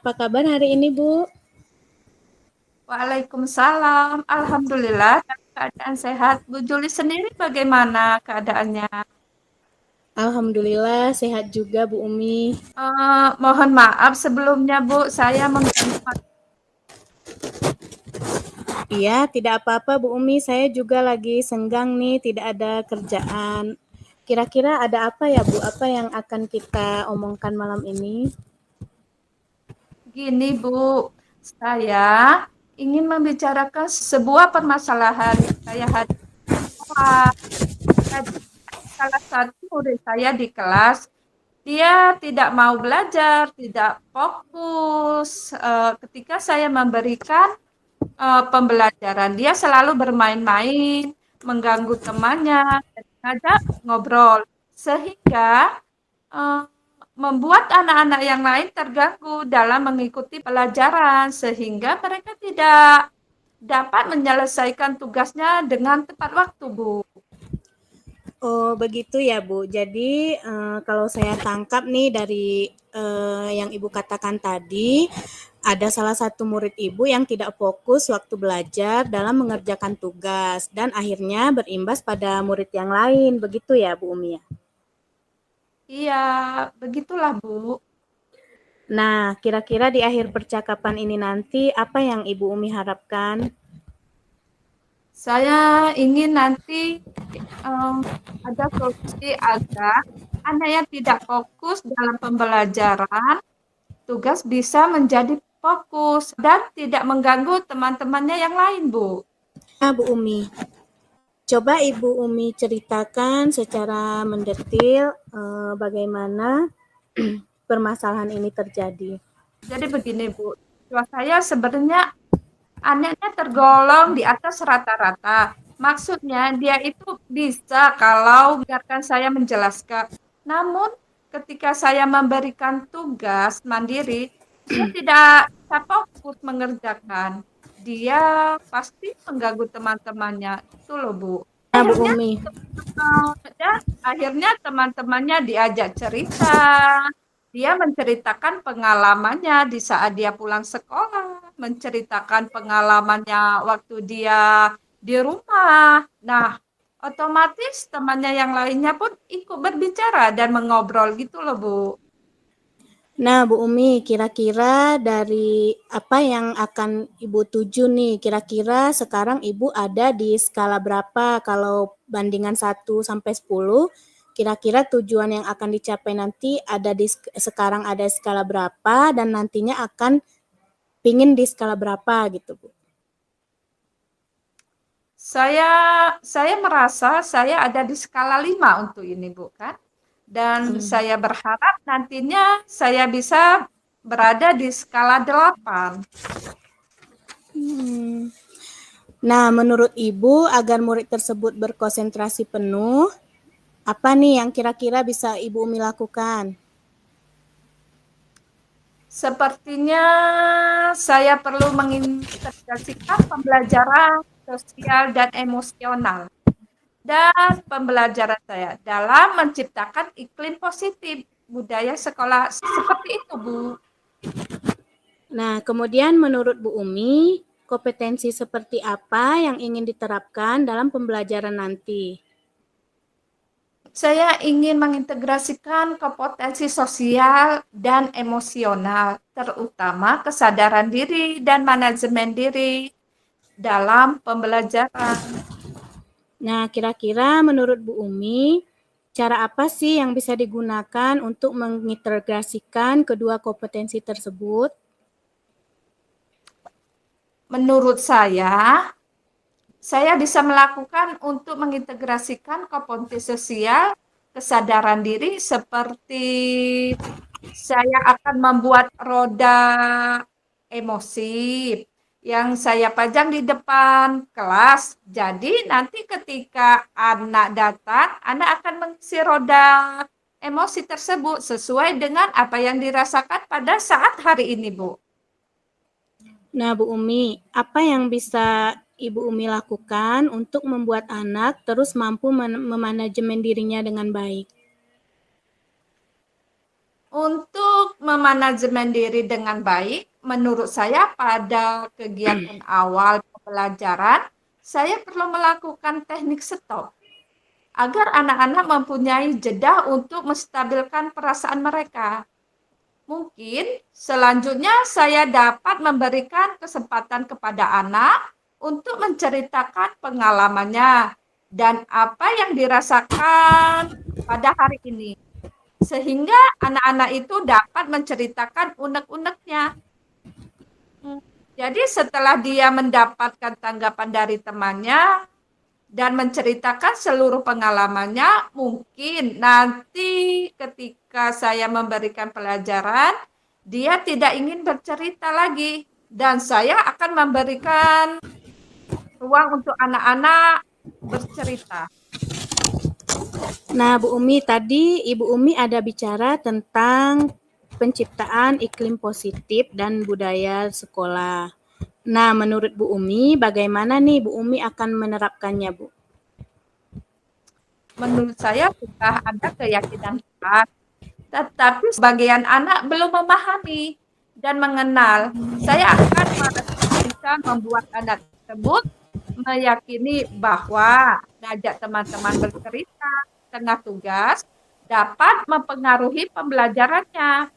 apa kabar hari ini, Bu? Waalaikumsalam. Alhamdulillah dalam keadaan sehat. Bu Juli sendiri bagaimana keadaannya? Alhamdulillah sehat juga, Bu Umi. Mohon maaf sebelumnya Bu, saya mengganggu. Iya, tidak apa-apa, Bu Umi. Saya juga lagi senggang nih, tidak ada kerjaan. Kira-kira ada apa ya, Bu? Apa yang akan kita omongkan malam ini? Gini Bu, saya ingin membicarakan sebuah permasalahan yang saya hadapi di sekolah. Jadi, salah satu murid saya di kelas, dia tidak mau belajar, tidak fokus. Ketika saya memberikan pembelajaran. Dia selalu bermain-main, mengganggu temannya, dan ngajak ngobrol. Sehingga eh, membuat anak-anak yang lain terganggu dalam mengikuti pelajaran. Sehingga mereka tidak dapat menyelesaikan tugasnya dengan tepat waktu, Bu. Oh, begitu ya, Bu. Jadi, kalau saya tangkap nih dari yang Ibu katakan tadi, ada salah satu murid Ibu yang tidak fokus waktu belajar dalam mengerjakan tugas dan akhirnya berimbas pada murid yang lain. Begitu ya, Bu Umi ya? Iya, begitulah, Bu. Nah, kira-kira di akhir percakapan ini nanti apa yang Ibu Umi harapkan? Saya ingin nanti em, ada solusi agar anak yang tidak fokus dalam pembelajaran, tugas bisa menjadi fokus dan tidak mengganggu teman-temannya yang lain, Bu. Nah, Bu Umi, coba Ibu Umi ceritakan secara mendetil bagaimana permasalahan ini terjadi. Jadi begini, Bu. Siswa saya sebenarnya anaknya tergolong di atas rata-rata. Maksudnya dia itu bisa kalau biarkan saya menjelaskan. Namun ketika saya memberikan tugas mandiri, dia tidak bisa fokus mengerjakan. Dia pasti mengganggu teman-temannya. Itu loh, Bu. Nah, Bu Akhirnya Umi, akhirnya teman-temannya diajak cerita. Dia menceritakan pengalamannya di saat dia pulang sekolah, menceritakan pengalamannya waktu dia di rumah. Nah, otomatis temannya yang lainnya pun ikut berbicara dan mengobrol gitu loh, Bu. nah Bu Umi, kira-kira dari apa yang akan Ibu tuju nih? Kira-kira sekarang Ibu ada di skala berapa? Kalau bandingan 1 sampai 10, kira-kira tujuan yang akan dicapai nanti ada di sekarang ada skala berapa dan nantinya akan pingin di skala berapa gitu, Bu? Saya saya merasa saya ada di skala 5 untuk ini, Bu, kan. Dan saya berharap nantinya saya bisa berada di skala 8. Hmm. Nah, menurut Ibu, agar murid tersebut berkonsentrasi penuh, apa nih yang kira-kira bisa Ibu Umi lakukan? Sepertinya saya perlu mengintegrasikan pembelajaran sosial dan emosional dan pembelajaran saya dalam menciptakan iklim positif budaya sekolah seperti itu, Bu. Nah, kemudian menurut Bu Umi, kompetensi seperti apa yang ingin diterapkan dalam pembelajaran nanti? Saya ingin mengintegrasikan kompetensi sosial dan emosional, terutama kesadaran diri dan manajemen diri dalam pembelajaran. Nah, kira-kira menurut Bu Umi, cara apa sih yang bisa digunakan untuk mengintegrasikan kedua kompetensi tersebut? Menurut saya bisa melakukan untuk mengintegrasikan kompetensi sosial, kesadaran diri seperti saya akan membuat roda emosi yang saya pajang di depan kelas. Jadi nanti ketika anak datang, anak akan mengisi roda emosi tersebut sesuai dengan apa yang dirasakan pada saat hari ini, Bu. Nah, Bu Umi, apa yang bisa Ibu Umi lakukan untuk membuat anak terus mampu memanajemen dirinya dengan baik? Untuk memanajemen diri dengan baik, menurut saya pada kegiatan awal pembelajaran, saya perlu melakukan teknik stop agar anak-anak mempunyai jeda untuk menstabilkan perasaan mereka. Mungkin selanjutnya saya dapat memberikan kesempatan kepada anak untuk menceritakan pengalamannya dan apa yang dirasakan pada hari ini. Sehingga anak-anak itu dapat menceritakan unek-uneknya. Jadi setelah dia mendapatkan tanggapan dari temannya dan menceritakan seluruh pengalamannya, mungkin nanti ketika saya memberikan pelajaran, dia tidak ingin bercerita lagi. Dan saya akan memberikan ruang untuk anak-anak bercerita. Nah, Bu Umi, tadi Ibu Umi ada bicara tentang penciptaan iklim positif dan budaya sekolah. Nah, menurut Bu Umi, bagaimana nih Bu Umi akan menerapkannya, Bu? Menurut saya sudah ada keyakinan keras, tetapi sebagian anak belum memahami dan mengenal. Saya akan bisa membuat anak tersebut meyakini bahwa mengajak teman-teman bercerita tengah tugas dapat mempengaruhi pembelajarannya.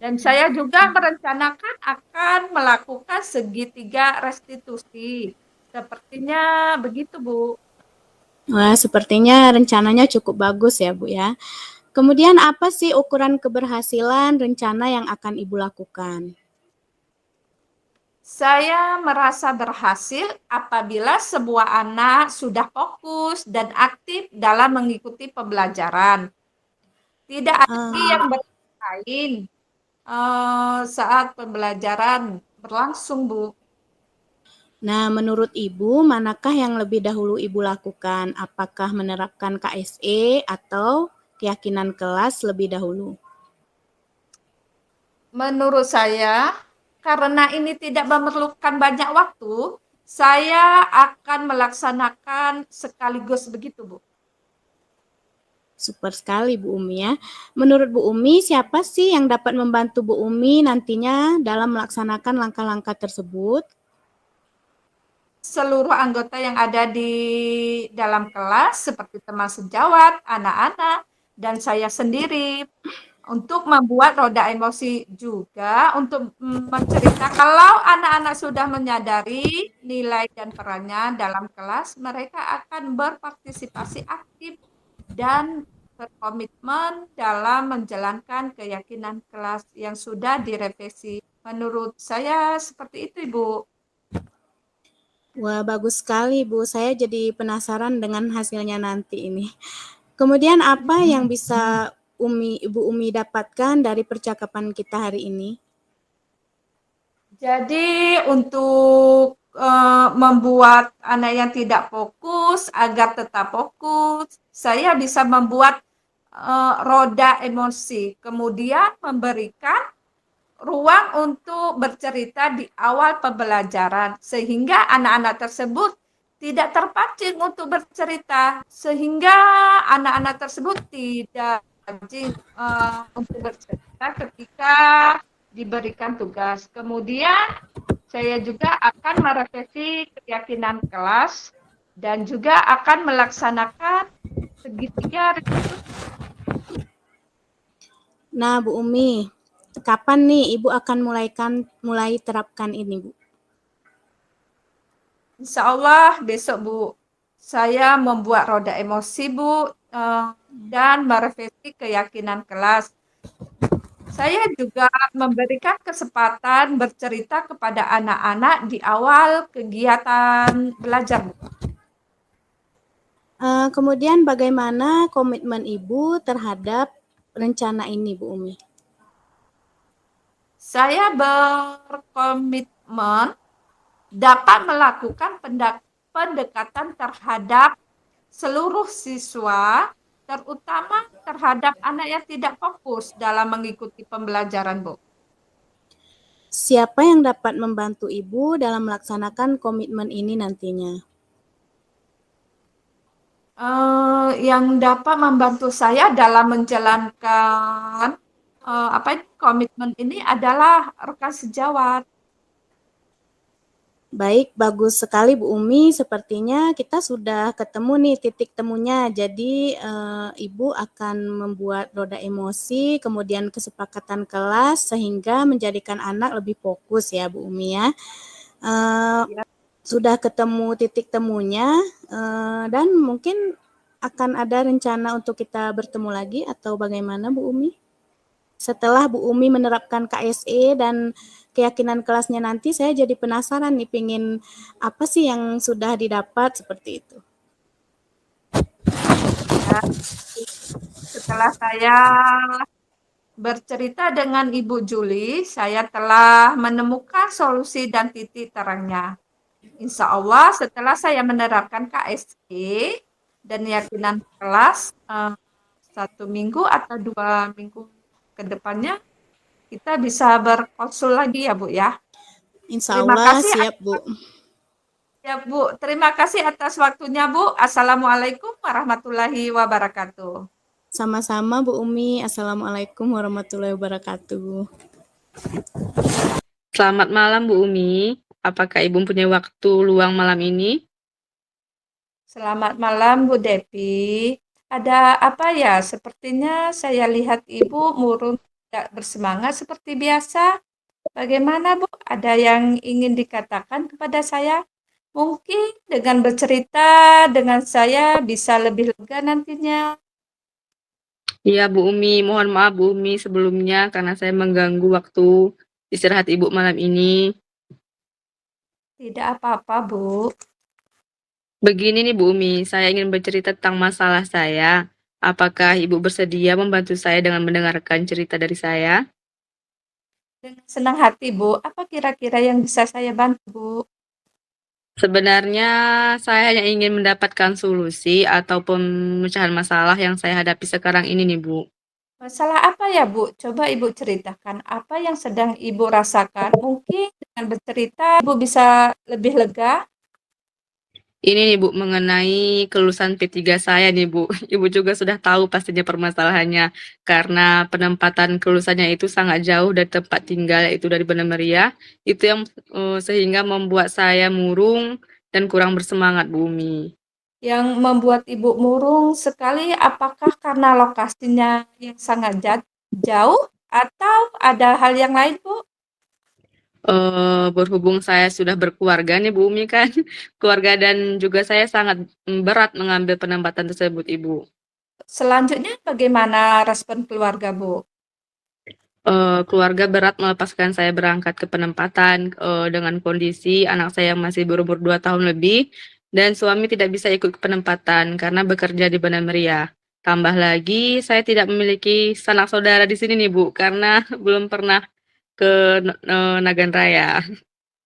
Dan saya juga merencanakan akan melakukan segitiga restitusi. Sepertinya begitu, Bu. Wah, sepertinya rencananya cukup bagus ya, Bu ya. Kemudian apa sih ukuran keberhasilan rencana yang akan Ibu lakukan? Saya merasa berhasil apabila sebuah anak sudah fokus dan aktif dalam mengikuti pembelajaran. Tidak ada yang bermain saat pembelajaran berlangsung, Bu. Nah, menurut Ibu, manakah yang lebih dahulu Ibu lakukan? Apakah menerapkan KSE atau keyakinan kelas lebih dahulu? Menurut saya, karena ini tidak memerlukan banyak waktu, saya akan melaksanakan sekaligus begitu, Bu. Super sekali Bu Umi ya. Menurut Bu Umi, siapa sih yang dapat membantu Bu Umi nantinya dalam melaksanakan langkah-langkah tersebut? Seluruh anggota yang ada di dalam kelas, seperti teman sejawat, anak-anak, dan saya sendiri, untuk membuat roda emosi juga, untuk menceritakan kalau anak-anak sudah menyadari nilai dan perannya dalam kelas, mereka akan berpartisipasi aktif dan berkomitmen dalam menjalankan keyakinan kelas yang sudah direvisi. Menurut saya seperti itu, Ibu. Wah, bagus sekali Bu. Saya jadi penasaran dengan hasilnya nanti ini. Kemudian apa yang bisa Ibu Umi dapatkan dari percakapan kita hari ini? Jadi untuk membuat anak yang tidak fokus agar tetap fokus, saya bisa membuat roda emosi, kemudian memberikan ruang untuk bercerita di awal pembelajaran, sehingga anak-anak tersebut tidak terpancing untuk bercerita, sehingga anak-anak tersebut tidak terpancing untuk bercerita ketika diberikan tugas. Kemudian saya juga akan merevisi keyakinan kelas dan juga akan melaksanakan segitiga. Nah, Bu Umi, kapan nih Ibu akan mulai terapkan ini, Bu? Insya Allah besok, Bu. Saya membuat roda emosi, Bu, dan merevisi keyakinan kelas. Saya juga memberikan kesempatan bercerita kepada anak-anak di awal kegiatan belajar, Bu. Kemudian bagaimana komitmen Ibu terhadap rencana ini, Bu Umi? Saya berkomitmen dapat melakukan pendekatan terhadap seluruh siswa, terutama terhadap anak yang tidak fokus dalam mengikuti pembelajaran, Bu. Siapa yang dapat membantu Ibu dalam melaksanakan komitmen ini nantinya? Yang dapat membantu saya dalam menjalankan komitmen ini adalah rekan sejawat. Baik, bagus sekali Bu Umi. Sepertinya kita sudah ketemu nih titik temunya. Jadi Ibu akan membuat roda emosi, kemudian kesepakatan kelas sehingga menjadikan anak lebih fokus ya Bu Umi ya. Ya. Sudah ketemu titik temunya dan mungkin akan ada rencana untuk kita bertemu lagi atau bagaimana Bu Umi? Setelah Bu Umi menerapkan KSE dan keyakinan kelasnya nanti, saya jadi penasaran nih, pingin apa sih yang sudah didapat seperti itu. Ya. Setelah saya bercerita dengan Ibu Juli, saya telah menemukan solusi dan titik terangnya. Insya Allah setelah saya menerapkan KSE dan keyakinan kelas 1 minggu atau 2 minggu ke depannya, kita bisa berkonsul lagi ya Bu ya. Insya Terima Allah kasih. siap Bu. Ya Bu, terima kasih atas waktunya Bu. Assalamualaikum warahmatullahi wabarakatuh. Sama-sama Bu Umi. Assalamualaikum warahmatullahi wabarakatuh. Selamat malam Bu Umi. Apakah Ibu punya waktu luang malam ini? Selamat malam Bu Devi. Ada apa ya? Sepertinya saya lihat Ibu murung tidak bersemangat seperti biasa. Bagaimana Bu? Ada yang ingin dikatakan kepada saya? Mungkin dengan bercerita dengan saya bisa lebih lega nantinya. Iya Bu Umi, mohon maaf Bu Umi sebelumnya karena saya mengganggu waktu istirahat Ibu malam ini. Tidak apa-apa Bu. Begini nih Bu Umi, saya ingin bercerita tentang masalah saya. Apakah Ibu bersedia membantu saya dengan mendengarkan cerita dari saya? Dengan senang hati Bu. Apa kira-kira yang bisa saya bantu Bu? Sebenarnya saya hanya ingin mendapatkan solusi ataupun pemecahan masalah yang saya hadapi sekarang ini nih Bu. Masalah apa ya Bu? Coba Ibu ceritakan apa yang sedang Ibu rasakan. Mungkin dengan bercerita Ibu bisa lebih lega. Ini nih Bu, mengenai kelulusan P3 saya nih Bu. Ibu juga sudah tahu pastinya permasalahannya, karena penempatan kelulusannya itu sangat jauh dari tempat tinggal, yaitu dari Banda Meriah. Itu yang sehingga membuat saya murung dan kurang bersemangat Bu Umi. Yang membuat Ibu murung sekali, apakah karena lokasinya yang sangat jauh atau ada hal yang lain Bu? Berhubung saya sudah berkeluarga nih Bu Umi kan, keluarga dan juga saya sangat berat mengambil penempatan tersebut Ibu. Selanjutnya bagaimana respon keluarga Bu? Keluarga berat melepaskan saya berangkat ke penempatan, dengan kondisi anak saya yang masih berumur 2 tahun lebih, dan suami tidak bisa ikut ke penempatan karena bekerja di Banda Meriah. Tambah lagi saya tidak memiliki sanak saudara di sini nih Bu, karena belum pernah ke Nagan Raya.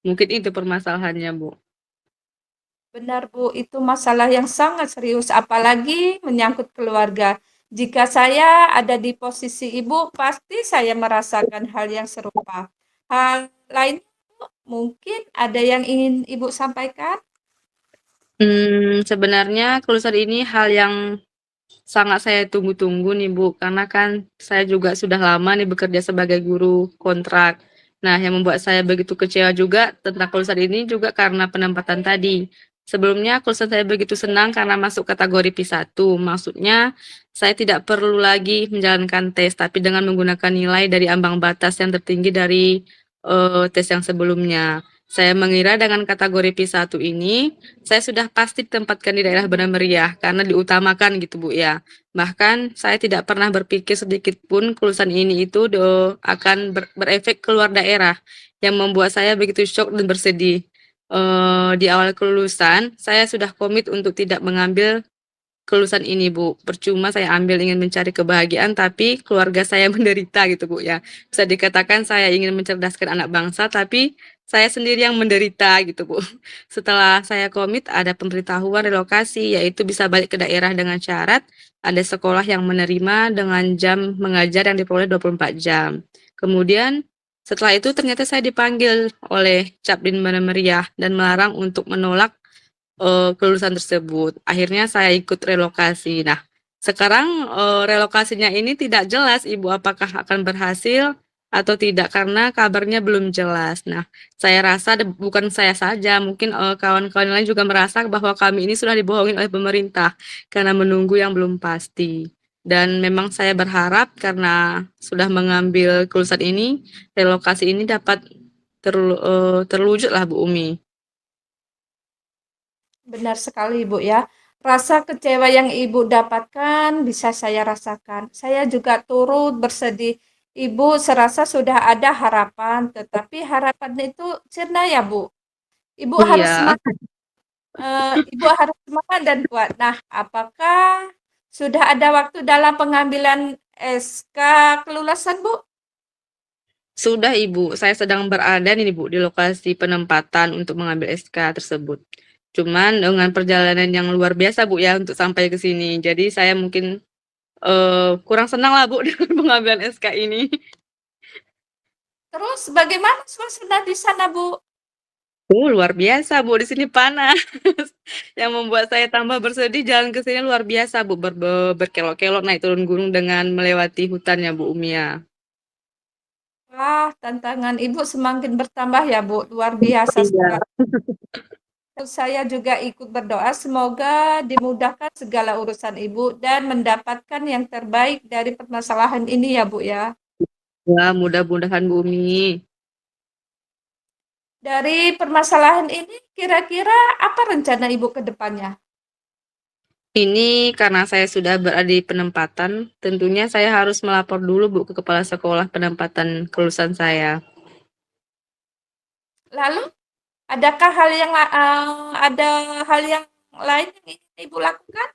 Mungkin itu permasalahannya Bu. Benar Bu, itu masalah yang sangat serius, apalagi menyangkut keluarga. Jika saya ada di posisi Ibu, pasti saya merasakan hal yang serupa. Hal lain Bu, mungkin ada yang ingin Ibu sampaikan? Sebenarnya kelulusan ini hal yang sangat saya tunggu-tunggu nih Bu, karena kan saya juga sudah lama nih bekerja sebagai guru kontrak. Nah, yang membuat saya begitu kecewa juga tentang kelulusan ini juga karena penempatan tadi. Sebelumnya kelulusan saya begitu senang karena masuk kategori P1, maksudnya saya tidak perlu lagi menjalankan tes, tapi dengan menggunakan nilai dari ambang batas yang tertinggi dari tes yang sebelumnya. Saya mengira dengan kategori P1 ini saya sudah pasti ditempatkan di daerah Banda Meriah karena diutamakan gitu Bu ya. Bahkan saya tidak pernah berpikir sedikit pun kelulusan ini itu akan berefek keluar daerah yang membuat saya begitu syok dan bersedih. Di awal kelulusan saya sudah komit untuk tidak mengambil kelulusan ini Bu. Percuma saya ambil ingin mencari kebahagiaan tapi keluarga saya menderita gitu Bu ya. Bisa dikatakan saya ingin mencerdaskan anak bangsa tapi saya sendiri yang menderita gitu Bu. Setelah saya komit ada pemberitahuan relokasi yaitu bisa balik ke daerah dengan syarat ada sekolah yang menerima dengan jam mengajar yang diperoleh 24 jam. Kemudian setelah itu ternyata saya dipanggil oleh Capdin Banda Meriah dan melarang untuk menolak kelulusan tersebut. Akhirnya saya ikut relokasi. Nah, Sekarang relokasinya ini tidak jelas Ibu apakah akan berhasil atau tidak karena kabarnya belum jelas. Nah, saya rasa bukan saya saja, mungkin kawan-kawan lain juga merasa bahwa kami ini sudah dibohongi oleh pemerintah karena menunggu yang belum pasti. Dan memang saya berharap karena sudah mengambil kelulusan ini, relokasi ini dapat terwujud lah Bu Umi. Benar sekali, Ibu ya. Rasa kecewa yang Ibu dapatkan bisa saya rasakan. Saya juga turut bersedih. Ibu serasa sudah ada harapan, tetapi harapan itu sirna ya, Bu. Ibu harus Iya. semangat. Ibu harus semangat dan kuat. Nah, apakah sudah ada waktu dalam pengambilan SK kelulusan, Bu? Sudah Ibu, saya sedang berada nih Bu di lokasi penempatan untuk mengambil SK tersebut. Cuman dengan perjalanan yang luar biasa Bu ya untuk sampai ke sini. Jadi saya mungkin kurang senang lah Bu dengan pengambilan SK ini. Terus bagaimana suasana di sana, Bu? Luar biasa Bu, di sini panas. Yang membuat saya tambah bersedih jalan ke sini luar biasa Bu, berkelok-kelok naik turun gunung dengan melewati hutannya Bu Umia. Wah, tantangan Ibu semakin bertambah ya, Bu. Luar biasa Iya. sekali. Saya juga ikut berdoa semoga dimudahkan segala urusan Ibu dan mendapatkan yang terbaik dari permasalahan ini ya, Bu ya. Ya, mudah-mudahan Bu Umi. Dari permasalahan ini kira-kira apa rencana Ibu ke depannya? Ini karena saya sudah berada di penempatan, tentunya saya harus melapor dulu Bu ke kepala sekolah penempatan kelulusan saya. Lalu adakah ada hal yang lain yang ingin Ibu lakukan?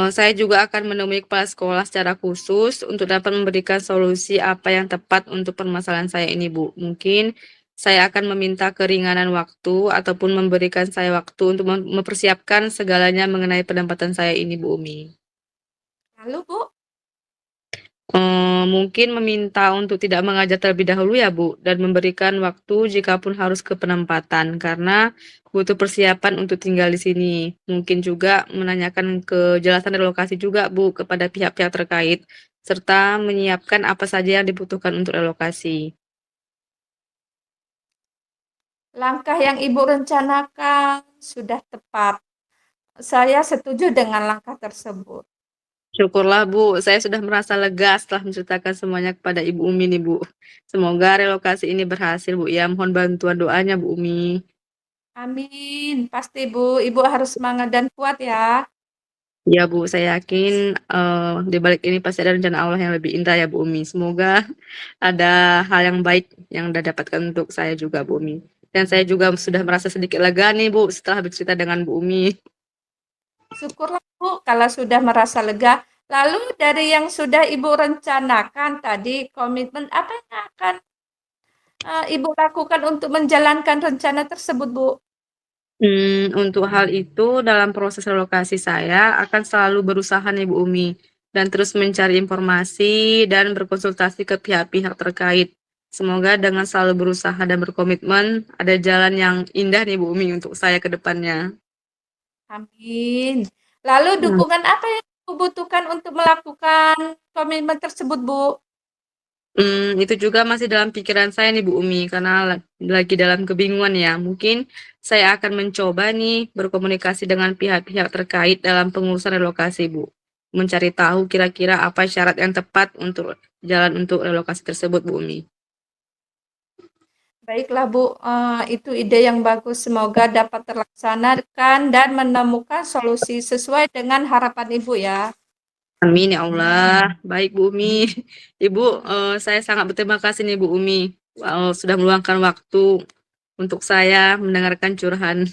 Saya juga akan menemui kepala sekolah secara khusus untuk dapat memberikan solusi apa yang tepat untuk permasalahan saya ini, Bu. Mungkin saya akan meminta keringanan waktu ataupun memberikan saya waktu untuk mempersiapkan segalanya mengenai penempatan saya ini, Bu Umi. Lalu, Bu, Mungkin meminta untuk tidak mengajar terlebih dahulu ya, Bu, dan memberikan waktu jikapun harus ke penempatan karena butuh persiapan untuk tinggal di sini. Mungkin juga menanyakan kejelasan relokasi juga, Bu, kepada pihak-pihak terkait serta menyiapkan apa saja yang dibutuhkan untuk relokasi. langkah yang Ibu rencanakan sudah tepat. Saya setuju dengan langkah tersebut. Syukurlah, Bu, saya sudah merasa lega setelah menceritakan semuanya kepada Ibu Umi nih, Bu. Semoga relokasi ini berhasil, Bu. Ya, mohon bantuan doanya, Bu Umi. Amin. Pasti, Bu. Ibu harus semangat dan kuat ya. Ya Bu, saya yakin di balik ini pasti ada rencana Allah yang lebih indah ya Bu Umi. Semoga ada hal yang baik yang Anda dapatkan untuk saya juga Bu Umi. Dan saya juga sudah merasa sedikit lega nih Bu setelah bercerita dengan Bu Umi. Syukurlah, Bu, kalau sudah merasa lega. Lalu dari yang sudah Ibu rencanakan tadi, komitmen apa yang akan Ibu lakukan untuk menjalankan rencana tersebut, Bu? Untuk hal itu dalam proses relokasi saya akan selalu berusaha nih Bu Umi dan terus mencari informasi dan berkonsultasi ke pihak-pihak terkait. Semoga dengan selalu berusaha dan berkomitmen ada jalan yang indah nih Bu Umi untuk saya ke depannya. Amin. Lalu dukungan apa yang Ibu butuhkan untuk melakukan komitmen tersebut, Bu? Itu juga masih dalam pikiran saya nih Bu Umi, karena lagi dalam kebingungan ya. Mungkin saya akan mencoba nih berkomunikasi dengan pihak-pihak terkait dalam pengurusan relokasi Bu. Mencari tahu kira-kira apa syarat yang tepat untuk jalan untuk relokasi tersebut Bu Umi. Baiklah, Bu, itu ide yang bagus. Semoga dapat terlaksanakan dan menemukan solusi sesuai dengan harapan Ibu ya. Amin ya Allah. Baik Bu Umi. Ibu, saya sangat berterima kasih nih Bu Umi, sudah meluangkan waktu untuk saya mendengarkan curahan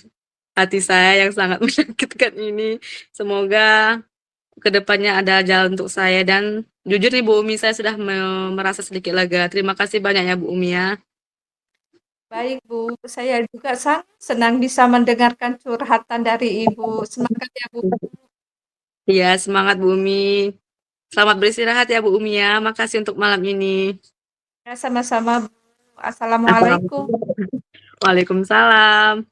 hati saya yang sangat menyakitkan ini. Semoga kedepannya ada jalan untuk saya dan jujur nih Bu Umi, saya sudah merasa sedikit lega. Terima kasih banyak ya Bu Umi ya. Baik, Bu. Saya juga sangat senang bisa mendengarkan curhatan dari Ibu. Semangat ya, Bu. Iya, semangat Bu Umi. Selamat beristirahat ya Bu Umi ya. Makasih untuk malam ini. Ya, sama-sama, Bu. Assalamualaikum. Waalaikumsalam.